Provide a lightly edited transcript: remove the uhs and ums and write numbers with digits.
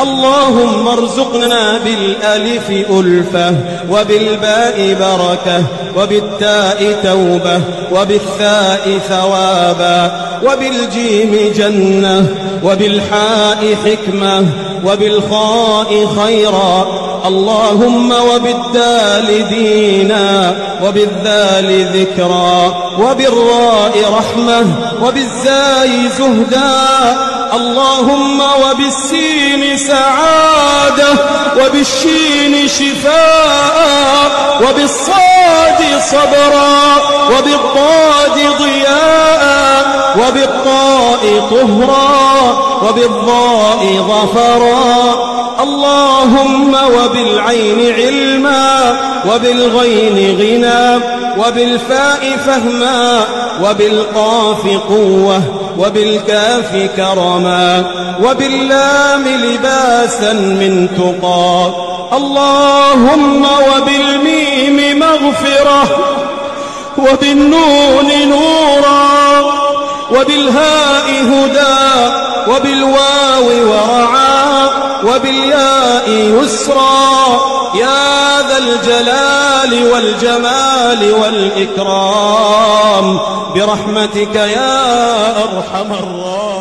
اللهم ارزقنا بالألف ألفة، وبالباء بركة، وبالتاء توبة، وبالثاء ثوابا، وبالجيم جنة، وبالحاء حكمة، وبالخاء خيرا. اللهم وبالدال دينا، وبالذال ذكرا، وبالراء رحمة، وبالزاي زهدا. اللهم وبالسين سعادة، وبالشين شفاء، وبالصاد صبرا، وبالضاد ضياء، وبالطاء طهرا، وبالضاء ظفرا. اللهم وبالعين علما، وبالغين غنى، وبالفاء فهما، وبالقاف قوة، وبالكاف كرما، وباللام لباسا من تقى. اللهم وبالميم مغفرة، وبالنون نورا، وبالهاء هدى، وبالواو ورعا، وبالياء يسرا. يا ذا الجلال والجمال والإكرام برحمتك يا أرحم الراحمين.